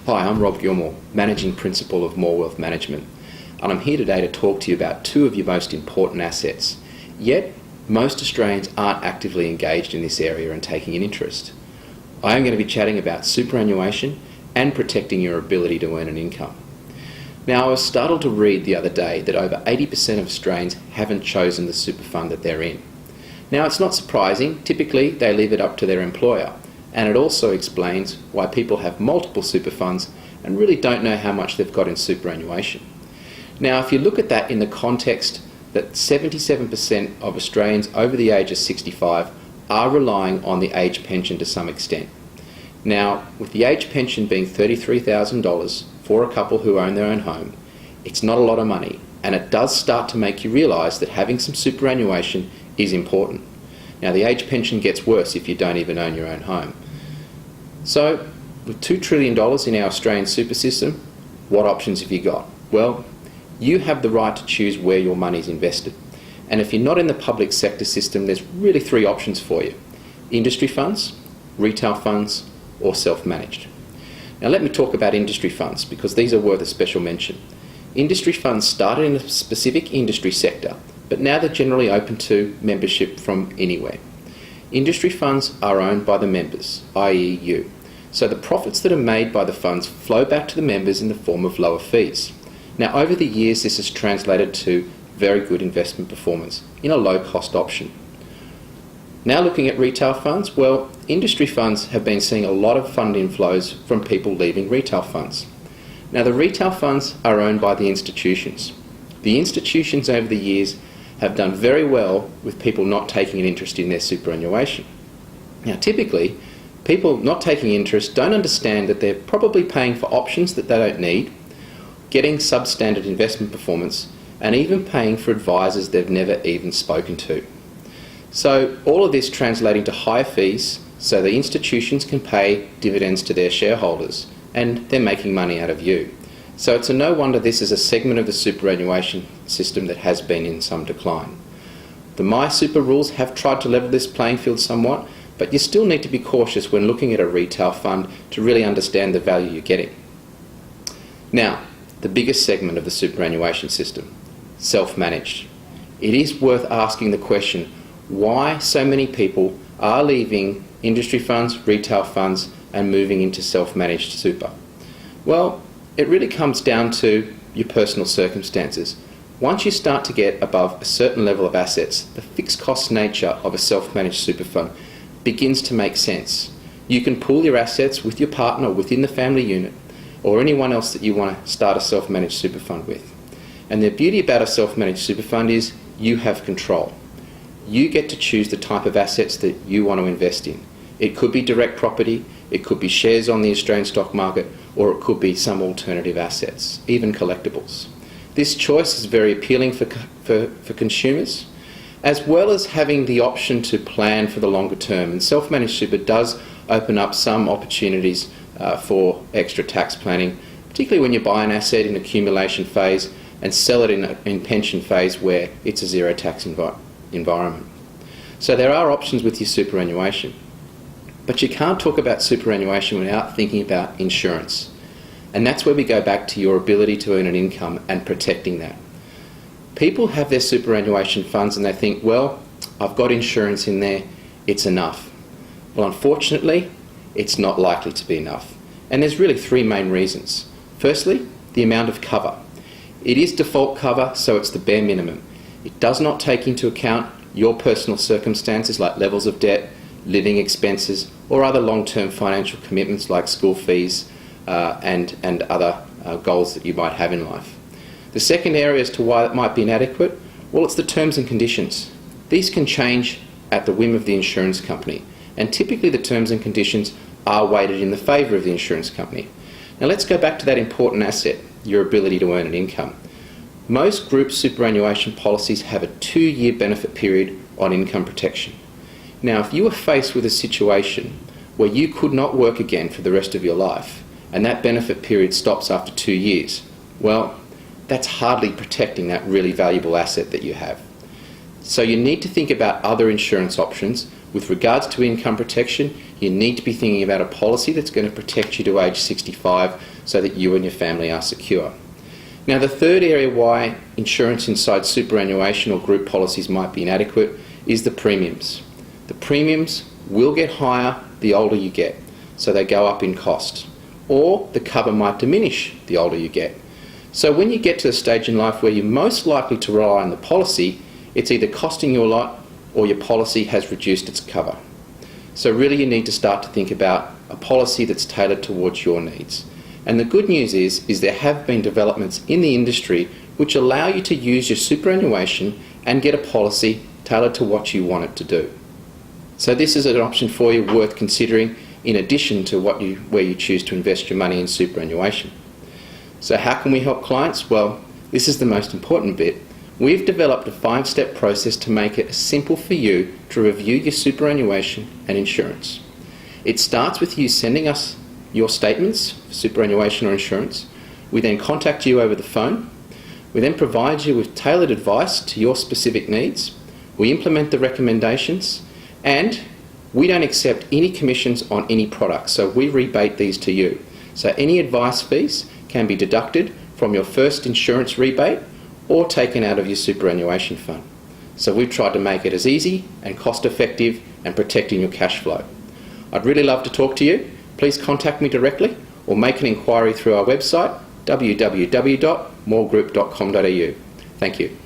Hi, I'm Rob Gilmore, Managing Principal of More Wealth Management, and I'm here today to talk to you about two of your most important assets. Yet, most Australians aren't actively engaged in this area and taking an interest. I am going to be chatting about superannuation and protecting your ability to earn an income. Now, I was startled to read the other day that over 80% of Australians haven't chosen the super fund that they're in. Now, it's not surprising. Typically, they leave it up to their employer. And it also explains why people have multiple super funds and really don't know how much they've got in superannuation. Now, if you look at that in the context that 77% of Australians over the age of 65 are relying on the age pension to some extent. Now, with the age pension being $33,000 for a couple who own their own home, it's not a lot of money, and it does start to make you realise that having some superannuation is important. Now, the age pension gets worse if you don't even own your own home. So, with $2 trillion in our Australian super system, what options have you got? Well, you have the right to choose where your money is invested. And if you're not in the public sector system, there's really three options for you: industry funds, retail funds, or self-managed. Now, let me talk about industry funds because these are worth a special mention. Industry funds started in a specific industry sector, but now they're generally open to membership from anywhere. Industry funds are owned by the members, i.e. you. So the profits that are made by the funds flow back to the members in the form of lower fees. Now, over the years, this has translated to very good investment performance in a low-cost option. Now, looking at retail funds, well, industry funds have been seeing a lot of fund inflows from people leaving retail funds. Now, the retail funds are owned by the institutions. The institutions over the years have done very well with people not taking an interest in their superannuation. Now, typically, people not taking interest don't understand that they're probably paying for options that they don't need, getting substandard investment performance, and even paying for advisors they've never even spoken to. So all of this translating to higher fees so the institutions can pay dividends to their shareholders, and they're making money out of you. So it's no wonder this is a segment of the superannuation system that has been in some decline. The My Super rules have tried to level this playing field somewhat, but you still need to be cautious when looking at a retail fund to really understand the value you're getting. Now, the biggest segment of the superannuation system, self-managed. It is worth asking the question, why so many people are leaving industry funds, retail funds, and moving into self-managed super? Well, it really comes down to your personal circumstances. Once you start to get above a certain level of assets, the fixed cost nature of a self-managed super fund begins to make sense. You can pool your assets with your partner within the family unit or anyone else that you want to start a self-managed super fund with. And the beauty about a self-managed super fund is you have control. You get to choose the type of assets that you want to invest in. It could be direct property, it could be shares on the Australian stock market, or it could be some alternative assets, even collectibles. This choice is very appealing for consumers, as well as having the option to plan for the longer term. And self-managed super does open up some opportunities for extra tax planning, particularly when you buy an asset in accumulation phase and sell it in pension phase where it's a zero tax environment. So there are options with your superannuation. But you can't talk about superannuation without thinking about insurance. And that's where we go back to your ability to earn an income and protecting that. People have their superannuation funds and they think, well, I've got insurance in there, it's enough. Well, unfortunately, it's not likely to be enough. And there's really three main reasons. Firstly, the amount of cover. It is default cover, so it's the bare minimum. It does not take into account your personal circumstances like levels of debt, living expenses, or other long-term financial commitments like school fees and other goals that you might have in life. The second area as to why it might be inadequate, well, it's the terms and conditions. These can change at the whim of the insurance company, and typically the terms and conditions are weighted in the favour of the insurance company. Now let's go back to that important asset, your ability to earn an income. Most group superannuation policies have a 2-year benefit period on income protection. Now, if you were faced with a situation where you could not work again for the rest of your life, and that benefit period stops after 2 years, well, that's hardly protecting that really valuable asset that you have. So you need to think about other insurance options With regards to income protection, you need to be thinking about a policy that's going to protect you to age 65 so that you and your family are secure. Now, the third area why insurance inside superannuation or group policies might be inadequate is the premiums. The premiums will get higher the older you get, so they go up in cost. Or the cover might diminish the older you get. So when you get to the stage in life where you're most likely to rely on the policy, it's either costing you a lot or your policy has reduced its cover. So really you need to start to think about a policy that's tailored towards your needs. And the good news is there have been developments in the industry which allow you to use your superannuation and get a policy tailored to what you want it to do. So this is an option for you worth considering in addition to where you choose to invest your money in superannuation. So how can we help clients? Well, this is the most important bit. We've developed a 5-step process to make it simple for you to review your superannuation and insurance. It starts with you sending us your statements for superannuation or insurance. We then contact you over the phone. We then provide you with tailored advice to your specific needs. We implement the recommendations, and we don't accept any commissions on any product, so we rebate these to you. So any advice fees can be deducted from your first insurance rebate or taken out of your superannuation fund. So we've tried to make it as easy and cost effective and protecting your cash flow. I'd really love to talk to you. Please contact me directly or make an inquiry through our website www.moregroup.com.au. Thank you.